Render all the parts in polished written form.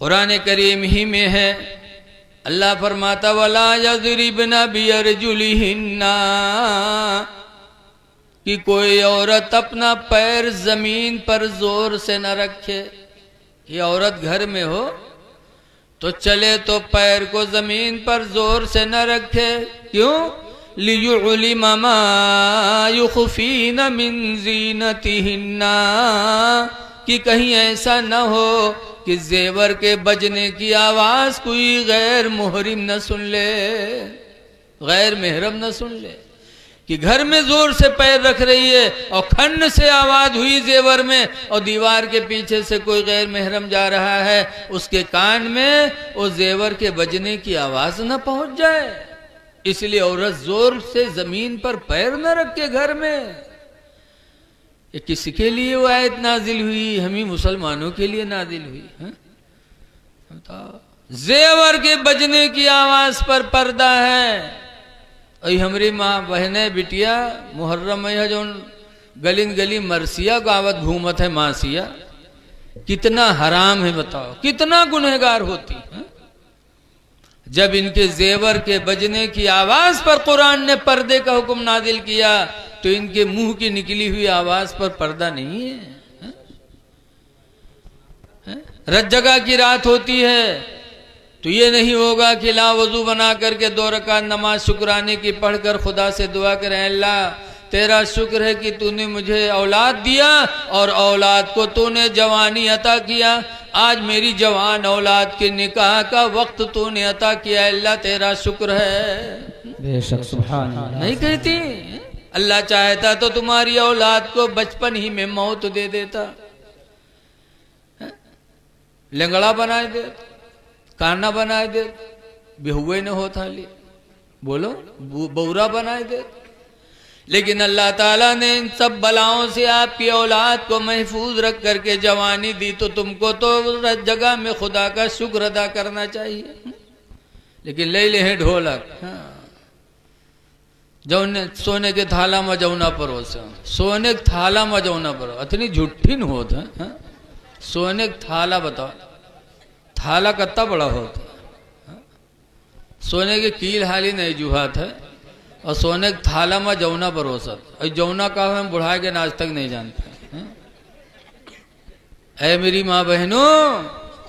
قرآن کریم ہی میں ہے، اللہ فرماتا وَلَا يَضْرِبْنَ بِأَرْجُلِهِنَّ، کہ کوئی عورت اپنا پیر زمین پر زور سے نہ رکھے۔ یہ عورت گھر میں ہو تو چلے تو پیر کو زمین پر زور سے نہ رکھے، کیوں؟ لِيُعْلِمَ مَا يُخْفِينَ مِن زِينَتِهِنَّ، کہ کہیں ایسا نہ ہو کہ زیور کے بجنے کی آواز کوئی غیر محرم نہ سن لے، غیر محرم نہ سن لے، کہ گھر میں زور سے پیر رکھ رہی ہے اور کھن سے آواز ہوئی زیور میں اور دیوار کے پیچھے سے کوئی غیر محرم جا رہا ہے، اس کے کان میں وہ زیور کے بجنے کی آواز نہ پہنچ جائے، اس لیے عورت زور سے زمین پر پیر نہ رکھے گھر میں۔ یہ کس کے لیے وہ آیت نازل ہوئی؟ ہمیں مسلمانوں کے لیے نازل ہوئی۔ زیور کے بجنے کی آواز پر پردہ ہے۔ اور ہماری ماں بہنیں بٹیا محرم ہے جو گلین گلی مرثیہ گاوت گھومت ہے ماسیہ، کتنا حرام ہے بتاؤ، کتنا گنہگار ہوتی ہے۔ جب ان کے زیور کے بجنے کی آواز پر قرآن نے پردے کا حکم نازل کیا تو ان کے منہ کی نکلی ہوئی آواز پر پردہ نہیں ہے۔ رت جگہ کی رات ہوتی ہے تو یہ نہیں ہوگا کہ لا وضو بنا کر کے 2 رکعت نماز شکرانے کی پڑھ کر خدا سے دعا کریں، اللہ تیرا شکر ہے کہ تو نے مجھے اولاد دیا اور اولاد کو تو نے جوانی عطا کیا، آج میری جوان اولاد کے نکاح کا وقت تو نے عطا کیا، اللہ تیرا شکر ہے۔ بے شک سبحان اللہ۔ نہیں کہتی؟ اللہ چاہتا تو تمہاری اولاد کو بچپن ہی میں موت دے دیتا، لنگڑا بنا دے، کانا بنا دے، بہوے نہ ہوتا لی، بولو بورا بنا دے، لیکن اللہ تعالیٰ نے ان سب بلاؤں سے آپ کی اولاد کو محفوظ رکھ کر کے جوانی دی، تو تم کو تو جگہ میں خدا کا شکر ادا کرنا چاہیے۔ لیکن لے لے ہیں ڈھولک، سونے کے تھالا میں جونا پروسے، سونے کے تھالا میں جونا پرو، اتنی جھٹھن ہوتا ہے۔ سونے کا تھالا بتاؤ، تھالا کتنا بڑا ہوتا ہے؟ سونے کے کیل حالی نہیں جوہات ہے، اور سونے کا تھالا میں جونا پروسا، اور جونا کا ہم بڑھائے کے آج تک نہیں جانتے۔ اے میری ماں بہنوں،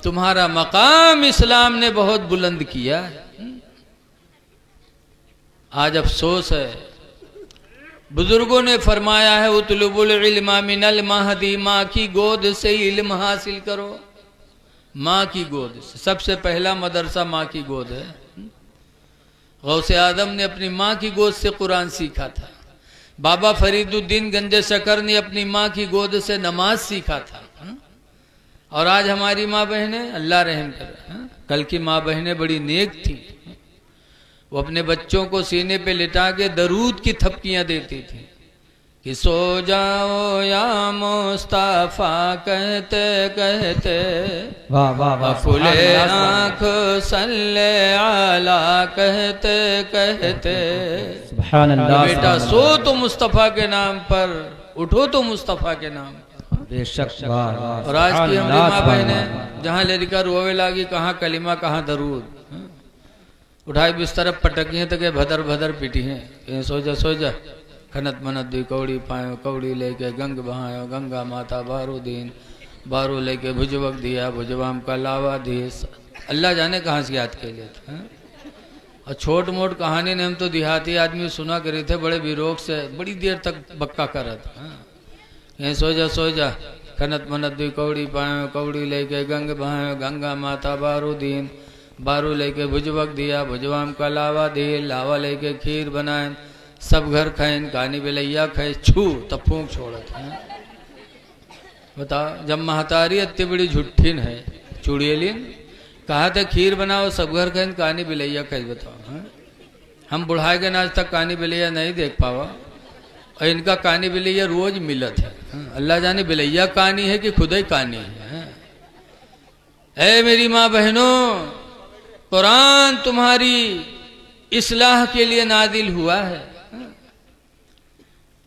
تمہارا مقام اسلام نے بہت بلند کیا ہے۔ آج افسوس ہے، بزرگوں نے فرمایا ہے اطلبوا العلم من المہدی، ماں کی گود سے علم حاصل کرو، ماں کی گود سے۔ سب سے پہلا مدرسہ ماں کی گود ہے۔ غوث اعظم نے اپنی ماں کی گود سے قرآن سیکھا تھا، بابا فرید الدین گنج شکر نے اپنی ماں کی گود سے نماز سیکھا تھا، اور آج ہماری ماں بہنیں اللہ رحم کرے، کل کی ماں بہنیں بڑی نیک تھی، وہ اپنے بچوں کو سینے پہ لٹا کے درود کی تھپکیاں دیتی تھی کہ سو جاؤ یا مصطفیٰ کہتے کہتے، کھلے آنکھ صلی علی کہتے کہتے، سبحان اللہ۔ بیٹا سو تو مصطفیٰ کے نام پر، اٹھو تو مصطفیٰ کے نام پر۔ بے شک۔ اور آج کی ہماری ماں بہنیں جہاں لڑکا روے لاگی، کہاں کلمہ کہاں درود، اٹھائی بستر پٹکی ہیں تو کہ بھدر بھدر پیٹی ہیں، سو جا سو جا، کھنت منت دی کوڑی پائیں، کوڑی لے کے گنگ بہایا، گنگا ماتا بارو دین، بارو لے کے بھجوک دیا، بھجوام کا لاوا دی، اللہ جانے کہاں سے یاد کے لیے تھا۔ اور چھوٹ موٹ کہانی نے ہم تو دیہاتی آدمی سنا کرے تھے، بڑے بیروک سے بڑی دیر تک بکا کرا تھا، یہیں سو جا، کھنت منت دی کوڑی پائیں، کوڑی لے کے گنگ بہایا، گنگا ماتا بارو دین، بارو لے کے بھجوک دیا، بھجوام کا لاوا دی، لاوا لے کے کھیر بنائیں، سب گھر کھائیں، کانی بلیا کھائیں، چھو تب پھونک چھوڑت ہے۔ بتا جب مہتاری اتنی بڑی جھٹھن ہے، چوڑیلین کہا تھا کھیر بناؤ سب گھر کھائیں، کانی بلیا کھائیں، بتاؤ ہم بڑھائے گے آج تک کانی بلیا نہیں دیکھ پاوا، اور ان کا کانی بلیا روز ملت ہے، اللہ جانے بلیا کانی ہے کہ خدا ہی کانی ہے۔ اے میری ماں بہنوں، قرآن تمہاری اصلاح کے لیے نازل ہوا ہے۔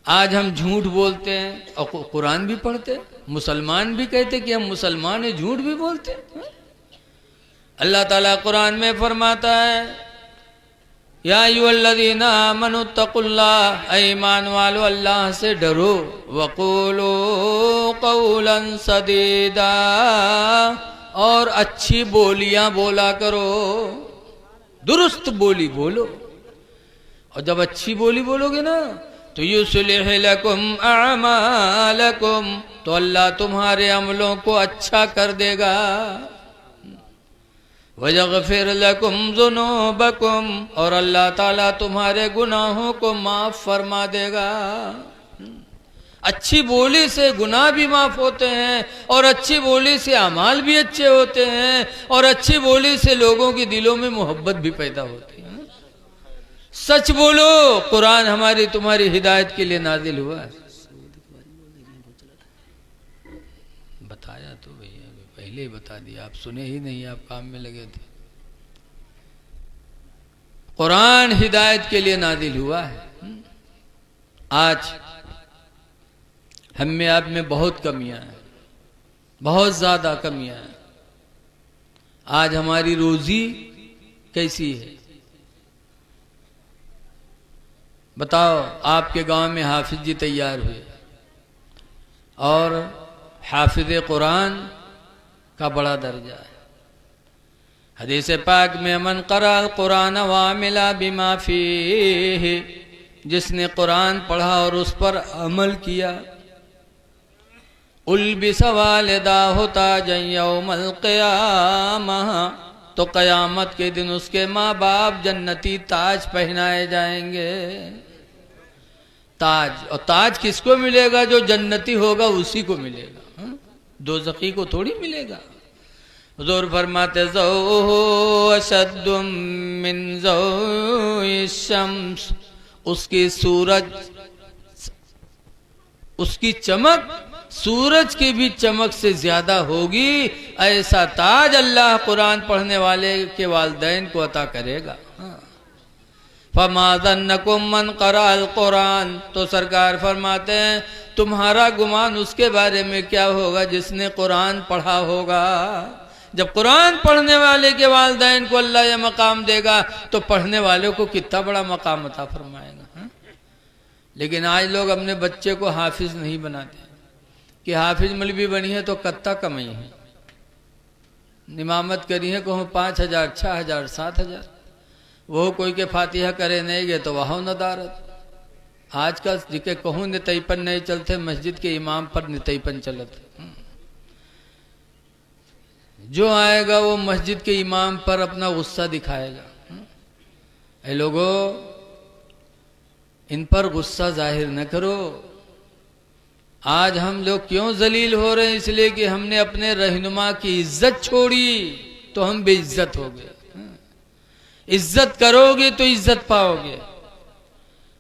آج ہم جھوٹ بولتے ہیں اور قرآن بھی پڑھتے، مسلمان بھی کہتے کہ ہم مسلمان ہیں، جھوٹ بھی بولتے۔ اللہ تعالیٰ قرآن میں فرماتا ہے یا ایھا الذین آمنوا اتقوا اللہ، اے ایمان والو اللہ سے ڈرو، وقولوا قولا سدیدا، اور اچھی بولیاں بولا کرو، درست بولی بولو، اور جب اچھی بولی بولو گے نا تو یصلح لکم اعمالکم، تو اللہ تمہارے عملوں کو اچھا کر دے گا، وَيَغْفِرْ لَكُمْ ذُنُوبَكُمْ، اور اللہ تعالیٰ تمہارے گناہوں کو معاف فرما دے گا۔ اچھی بولی سے گناہ بھی معاف ہوتے ہیں، اور اچھی بولی سے اعمال بھی اچھے ہوتے ہیں، اور اچھی بولی سے لوگوں کے دلوں میں محبت بھی پیدا ہوتی ہے۔ سچ بولو، قرآن ہماری تمہاری ہدایت کے لیے نازل ہوا ہے۔ بتایا تو بھیا پہلے ہی بتا دیا، آپ سنے ہی نہیں، آپ کام میں لگے تھے۔ قرآن ہدایت کے لیے نازل ہوا ہے۔ آج ہم میں آپ میں بہت کمیاں ہیں، بہت زیادہ کمیاں ہیں۔ آج ہماری روزی کیسی ہے؟ بتاؤ، آپ کے گاؤں میں حافظ جی تیار ہوئے، اور حافظ قرآن کا بڑا درجہ ہے۔ حدیث پاک میں من قرأ القرآن وعمل بما فیہ، جس نے قرآن پڑھا اور اس پر عمل کیا، البس والداہ تاجا یوم القیامہ، تو قیامت کے دن اس کے ماں باپ جنتی تاج پہنائے جائیں گے۔ تاج، اور تاج کس کو ملے گا؟ جو جنتی ہوگا اسی کو ملے گا، دوزخی کو تھوڑی ملے گا۔ حضور فرماتے ضوءہ اشد من ضوء الشمس، اس کی سورج، اس کی چمک سورج کی بھی چمک سے زیادہ ہوگی۔ ایسا تاج اللہ قرآن پڑھنے والے کے والدین کو عطا کرے گا۔ فما ظنکم من قرأ القرآن، تو سرکار فرماتے ہیں تمہارا گمان اس کے بارے میں کیا ہوگا جس نے قرآن پڑھا ہوگا۔ جب قرآن پڑھنے والے کے والدین کو اللہ یہ مقام دے گا تو پڑھنے والے کو کتنا بڑا مقام عطا فرمائے گا۔ لیکن آج لوگ اپنے بچے کو حافظ نہیں بناتے، کہ حافظ مولوی بنی ہے تو کتہ کمائی ہے، امامت کری ہے کہوں 5,000 6,000 7,000، وہ کوئی کے فاتحہ کرے نہیں گے تو وہاں ندارت۔ آج کا جکے کہوں نتیپن نہیں چلتے، مسجد کے امام پر نتیپن چلت، جو آئے گا وہ مسجد کے امام پر اپنا غصہ دکھائے گا۔ اے لوگو، ان پر غصہ ظاہر نہ کرو۔ آج ہم لوگ کیوں ذلیل ہو رہے ہیں؟ اس لیے کہ ہم نے اپنے رہنما کی عزت چھوڑی تو ہم بے عزت ہو گئے۔ عزت کرو گے تو عزت پاؤ گے۔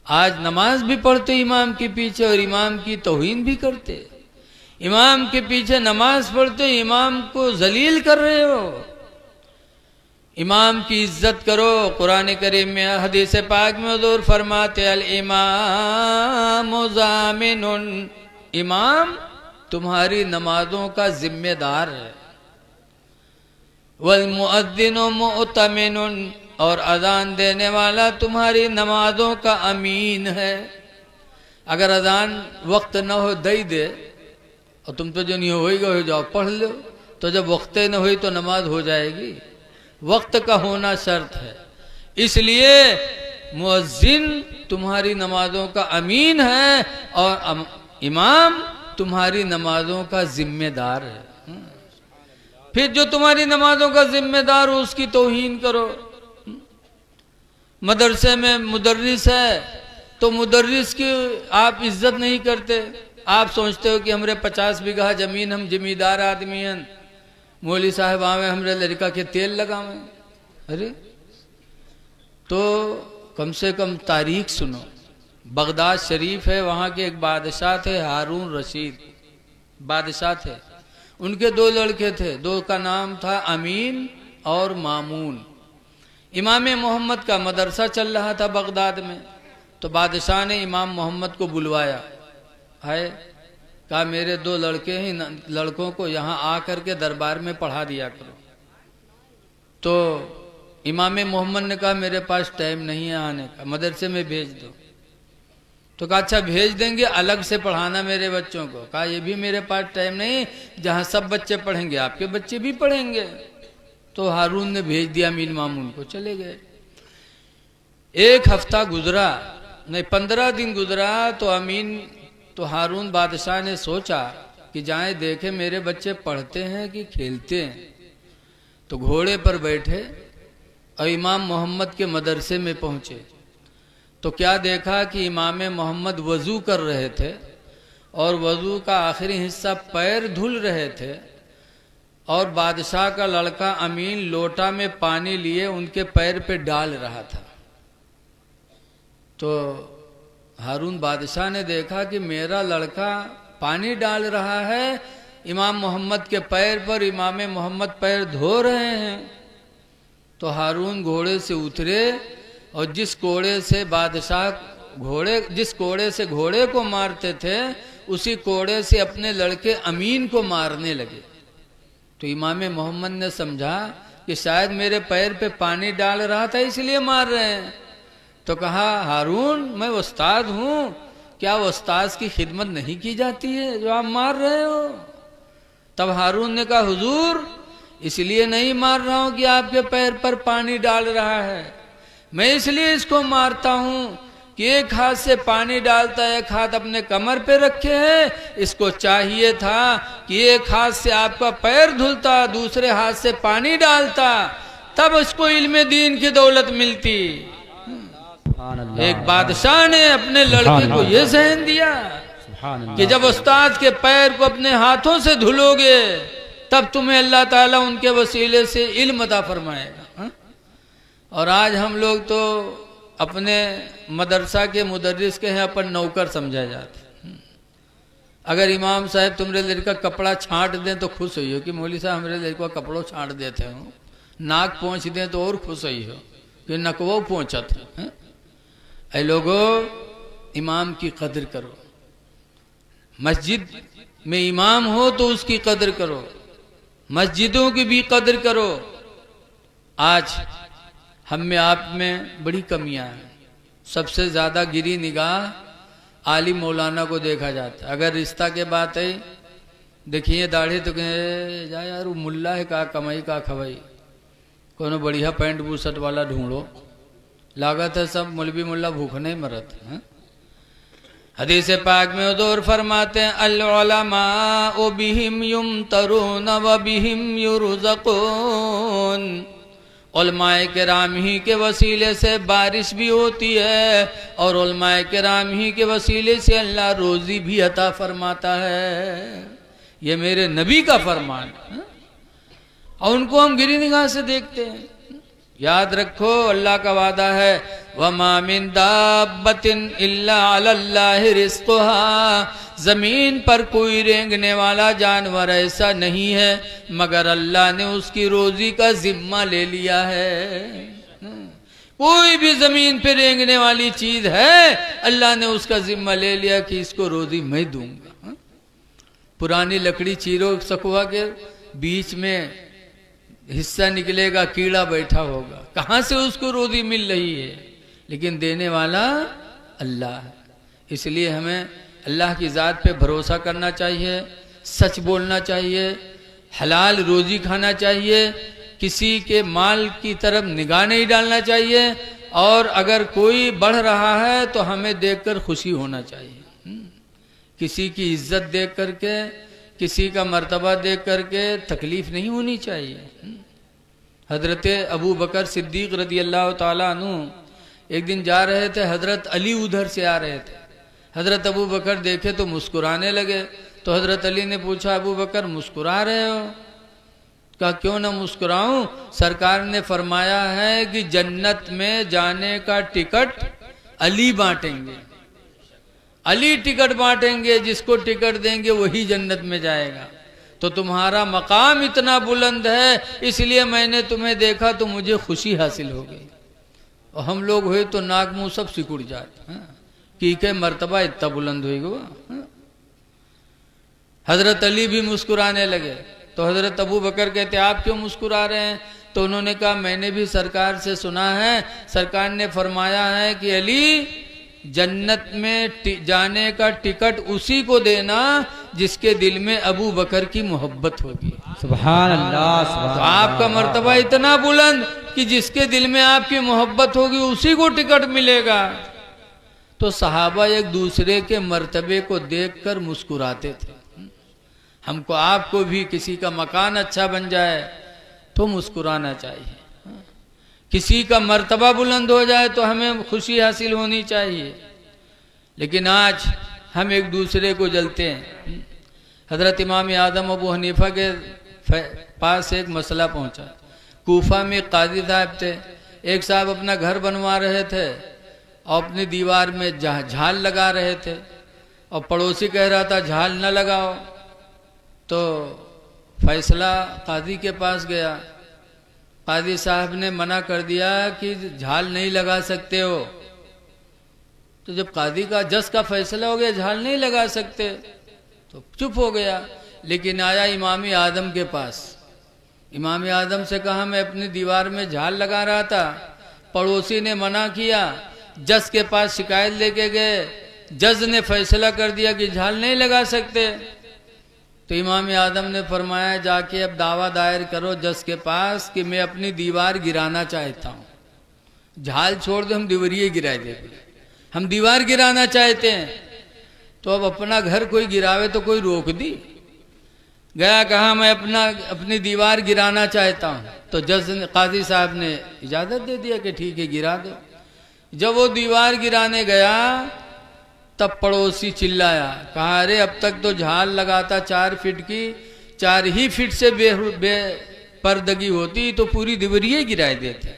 آج نماز بھی پڑھتے امام کے پیچھے اور امام کی توہین بھی کرتے، امام کے پیچھے نماز پڑھتے امام کو ذلیل کر رہے ہو۔ امام کی عزت کرو۔ قرآن کریم میں حدیث پاک میں حضور فرماتے الامام ضامن، امام تمہاری نمازوں کا ذمہ دار ہے، والمؤذن مؤتمن، اور اذان دینے والا تمہاری نمازوں کا امین ہے۔ اگر اذان وقت نہ ہو دے دے اور تم تو جو نہیں ہوئی گا ہو جاؤ پڑھ لو، تو جب وقت نہ ہوئی تو نماز ہو جائے گی۔ وقت کا ہونا شرط ہے، اس لیے مؤذن تمہاری نمازوں کا امین ہے اور امام تمہاری نمازوں کا ذمہ دار ہے۔ پھر جو تمہاری نمازوں کا ذمہ دار ہو اس کی توہین کرو۔ مدرسے میں مدرس ہے تو مدرس کی آپ عزت نہیں کرتے، آپ سوچتے ہو کہ ہمارے 50 بیگھہ زمین، ہم زمیندار آدمی ہیں، مولوی صاحب آویں ہمارے لڑکا کے تیل لگاویں۔ ارے تو کم سے کم تاریخ سنو۔ بغداد شریف ہے، وہاں کے ایک بادشاہ تھے ہارون رشید، بادشاہ تھے، ان کے 2 لڑکے تھے، 2 کا نام تھا امین اور مامون۔ امام محمد کا مدرسہ چل رہا تھا بغداد میں، تو بادشاہ نے امام محمد کو بلوایا ہے، کہا میرے 2 لڑکے ہیں، لڑکوں کو یہاں آ کر کے دربار میں پڑھا دیا کرو۔ تو امام محمد نے کہا میرے پاس ٹائم نہیں ہے آنے کا، مدرسے میں بھیج دو۔ تو کہا اچھا بھیج دیں گے، الگ سے پڑھانا میرے بچوں کو۔ کہا یہ بھی میرے پاس ٹائم نہیں، جہاں سب بچے پڑھیں گے آپ کے بچے بھی پڑھیں گے۔ تو ہارون نے بھیج دیا امین مامون کو، چلے گئے۔ ایک ہفتہ گزرا، نہیں 15 دن گزرا، تو ہارون بادشاہ نے سوچا کہ جائیں دیکھیں میرے بچے پڑھتے ہیں کہ کھیلتے ہیں۔ تو گھوڑے پر بیٹھے اور امام محمد کے مدرسے میں پہنچے تو کیا دیکھا کہ امام محمد وضو کر رہے تھے اور وضو کا آخری حصہ پیر دھل رہے تھے، اور بادشاہ کا لڑکا امین لوٹا میں پانی لیے ان کے پیر پہ ڈال رہا تھا۔ تو ہارون بادشاہ نے دیکھا کہ میرا لڑکا پانی ڈال رہا ہے امام محمد کے پیر پر، امام محمد پیر دھو رہے ہیں۔ تو ہارون گھوڑے سے اترے اور جس کوڑے سے گھوڑے کو مارتے تھے اسی کوڑے سے اپنے لڑکے امین کو مارنے لگے۔ تو امام محمد نے سمجھا کہ شاید میرے پیر پہ پانی ڈال رہا تھا اس لیے مار رہے ہیں۔ تو کہا ہارون میں استاد ہوں، کیا استاد کی خدمت نہیں کی جاتی ہے جو آپ مار رہے ہو؟ تب ہارون نے کہا حضور اس لیے نہیں مار رہا ہوں کہ آپ کے پیر پر پانی ڈال رہا ہے، میں اس لیے اس کو مارتا ہوں کہ ایک ہاتھ سے پانی ڈالتا ہے، ایک ہاتھ اپنے کمر پہ رکھے ہے، اس کو چاہیے تھا کہ ایک ہاتھ سے آپ کا پیر دھلتا، دوسرے ہاتھ سے پانی ڈالتا، تب اس کو علم دین کی دولت ملتی۔ ایک بادشاہ نے اپنے لڑکے کو یہ ذہن دیا کہ جب استاد کے پیر کو اپنے ہاتھوں سے دھلو گے تب تمہیں اللہ تعالیٰ ان کے وسیلے سے علم عطا فرمائے گا۔ اور آج ہم لوگ تو اپنے مدرسہ کے مدرس کے ہیں اپن نوکر سمجھا جاتے۔ اگر امام صاحب تمہارے لڑکا کپڑا چھانٹ دیں تو خوش ہوئی ہو کہ مولوی صاحب ہمارے لڑکا کپڑوں چھانٹ دیتے ہوں، ناک پہنچ دیں تو اور خوش ہوئی ہو کہ نکوہ پہنچا تھا۔ اے لوگو امام کی قدر کرو، مسجد میں امام ہو تو اس کی قدر کرو، مسجدوں کی بھی قدر کرو۔ آج ہم میں آپ میں بڑی کمیاں ہیں، سب سے زیادہ گری نگاہ عالم مولانا کو دیکھا جاتا ہے۔ اگر رشتہ کے بات ہے دیکھیے داڑھی تو کہیں جا یار وہ ملا ہے کا کمائی کا کھوائی، کونو بڑھیا پینٹ بوسٹ والا ڈھونڈو، لاگت ہے سب مولوی ملا بھوکنے مرت ہیں۔ حدیث پاک میں حضور فرماتے ہیں العلماء بہم یمترون و بہم یرزقون، علماء کرام ہی کے وسیلے سے بارش بھی ہوتی ہے اور علماء کرام ہی کے وسیلے سے اللہ روزی بھی عطا فرماتا ہے۔ یہ میرے نبی کا فرمان ہے اور ان کو ہم گری نگاہ سے دیکھتے ہیں۔ یاد رکھو اللہ کا وعدہ ہے وَمَا مِن دَابَّةٍ إِلَّا عَلَى اللَّهِ رِزْقُهَا، زمین پر کوئی رینگنے والا جانور ایسا نہیں ہے مگر اللہ نے اس کی روزی کا ذمہ لے لیا ہے۔ کوئی بھی زمین پہ رینگنے والی چیز ہے اللہ نے اس کا ذمہ لے لیا کہ اس کو روزی میں دوں گا۔ پرانی لکڑی چیرو سکوا کے بیچ میں حصہ نکلے گا، کیڑا بیٹھا ہوگا، کہاں سے اس کو روزی مل رہی ہے؟ لیکن دینے والا اللہ ہے۔ اس لیے ہمیں اللہ کی ذات پہ بھروسہ کرنا چاہیے، سچ بولنا چاہیے، حلال روزی کھانا چاہیے، کسی کے مال کی طرف نگاہ نہیں ڈالنا چاہیے، اور اگر کوئی بڑھ رہا ہے تو ہمیں دیکھ کر خوشی ہونا چاہیے۔ کسی کی عزت دیکھ کر کے، کسی کا مرتبہ دیکھ کر کے تکلیف نہیں ہونی چاہیے۔ حضرت ابو بکر صدیق رضی اللہ تعالیٰ عنہ ایک دن جا رہے تھے، حضرت علی ادھر سے آ رہے تھے، حضرت ابو بکر دیکھے تو مسکرانے لگے، تو حضرت علی نے پوچھا ابو بکر مسکرا رہے ہو؟ کہا کیوں نہ مسکراؤں، سرکار نے فرمایا ہے کہ جنت میں جانے کا ٹکٹ علی بانٹیں گے، علی ٹکٹ بانٹیں گے، جس کو ٹکٹ دیں گے وہی جنت میں جائے گا۔ تو تمہارا مقام اتنا بلند ہے اس لیے میں نے تمہیں دیکھا تو مجھے خوشی حاصل ہو گئی، اور ہم لوگ ہوئے تو ناک منہ سب سکڑ جاتے کہ مرتبہ اتنا بلند ہوئے گا۔ حضرت علی بھی مسکرانے لگے، تو حضرت ابو بکر کہتے آپ کیوں مسکرا رہے ہیں؟ تو انہوں نے کہا میں نے بھی سرکار سے سنا ہے، سرکار نے فرمایا ہے کہ علی جنت میں جانے کا ٹکٹ اسی کو دینا جس کے دل میں ابو بکر کی محبت ہوگی۔ سبحان اللہ، تو آپ کا مرتبہ اتنا بلند کہ جس کے دل میں آپ کی محبت ہوگی اسی کو ٹکٹ ملے گا۔ تو صحابہ ایک دوسرے کے مرتبے کو دیکھ کر مسکراتے تھے۔ ہم کو آپ کو بھی کسی کا مکان اچھا بن جائے تو مسکرانا چاہیے، کسی کا مرتبہ بلند ہو جائے تو ہمیں خوشی حاصل ہونی چاہیے، لیکن آج ہم ایک دوسرے کو جلتے ہیں۔ حضرت امام اعظم ابو حنیفہ کے پاس ایک مسئلہ پہنچا۔ کوفہ میں قاضی صاحب تھے، ایک صاحب اپنا گھر بنوا رہے تھے اور اپنی دیوار میں جھال لگا رہے تھے، اور پڑوسی کہہ رہا تھا جھال نہ لگاؤ، تو فیصلہ قاضی کے پاس گیا۔ قاضی صاحب نے منع کر دیا کہ جھال نہیں لگا سکتے ہو۔ تو جب قاضی کا جج کا فیصلہ ہو گیا جھال نہیں لگا سکتے تو چپ ہو گیا، لیکن آیا امام اعظم کے پاس۔ امام اعظم سے کہا میں اپنی دیوار میں جھال لگا رہا تھا، پڑوسی نے منع کیا، جج کے پاس شکایت لے کے گئے، جج نے فیصلہ کر دیا کہ جھال نہیں لگا سکتے۔ تو امام اعظم نے فرمایا جا کے اب دعویٰ دائر کرو جج کے پاس کہ میں اپنی دیوار گرانا چاہتا ہوں، جھال چھوڑ دو ہم دیوریے گرائے دے گے، ہم دیوار گرانا چاہتے ہیں۔ تو اب اپنا گھر کوئی گراوے تو کوئی روک دی؟ گیا کہا میں اپنی دیوار گرانا چاہتا ہوں، تو جج نے قاضی صاحب نے اجازت دے دیا کہ ٹھیک ہے گرا دو۔ جب وہ دیوار گرانے گیا تب پڑوسی چلایا، کہا ارے اب تک تو جھال لگاتا 4 فٹ کی، 4 ہی فٹ سے بے پردگی ہوتی تو پوری دیوریے گرائے دیتے،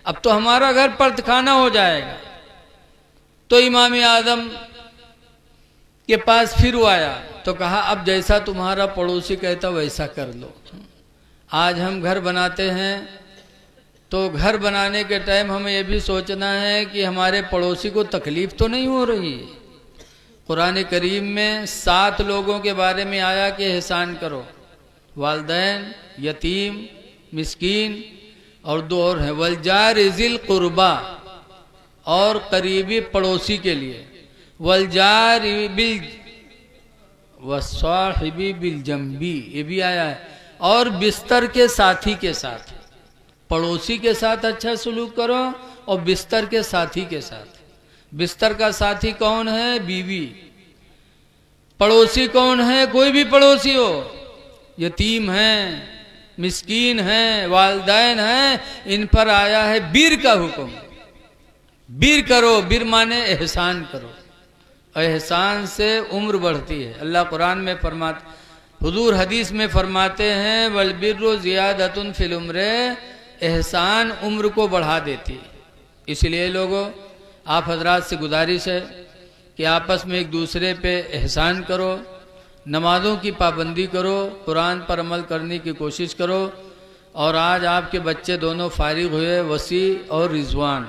اب تو ہمارا گھر پرد خانہ ہو جائے گا۔ تو امام اعظم کے پاس پھر وہ آیا تو کہا اب جیسا تمہارا پڑوسی کہتا ویسا کر لو۔ آج ہم گھر بناتے ہیں تو گھر بنانے کے ٹائم ہمیں یہ بھی سوچنا ہے کہ ہمارے پڑوسی کو تکلیف تو نہیں ہو رہی ہے۔ قرآن کریم میں 7 لوگوں کے بارے میں آیا کہ احسان کرو، والدین، یتیم، مسکین، اور 2 اور ہیں، والجار ذی القربا، اور قریبی پڑوسی کے لیے، والجار والصاحب بالجنبی، یہ بھی آیا ہے، اور بستر کے ساتھی کے ساتھ، پڑوسی کے ساتھ اچھا سلوک کرو اور بستر کے ساتھی کے ساتھ۔ بستر کا ساتھی کون ہے؟ بیوی۔ پڑوسی کون ہے؟ کوئی بھی پڑوسی ہو، یتیم ہیں، مسکین ہیں، والدین ہیں، ان پر آیا ہے بیر کا حکم، بیر کرو، بیر مانے احسان کرو، احسان سے عمر بڑھتی ہے۔ اللہ قرآن میں فرماتے، حضور حدیث میں فرماتے ہیں والبر زیادۃ فی العمر، احسان عمر کو بڑھا دیتی ہے۔ اس لیے لوگوں آپ حضرات سے گزارش ہے کہ آپس میں ایک دوسرے پہ احسان کرو، نمازوں کی پابندی کرو، قرآن پر عمل کرنے کی کوشش کرو۔ اور آج آپ کے بچے دونوں فارغ ہوئے، وسیع اور رضوان،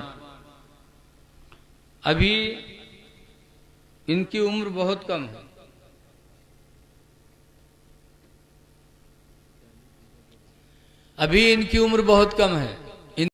ابھی ان کی عمر بہت کم ہے، ابھی ان کی عمر بہت کم ہے،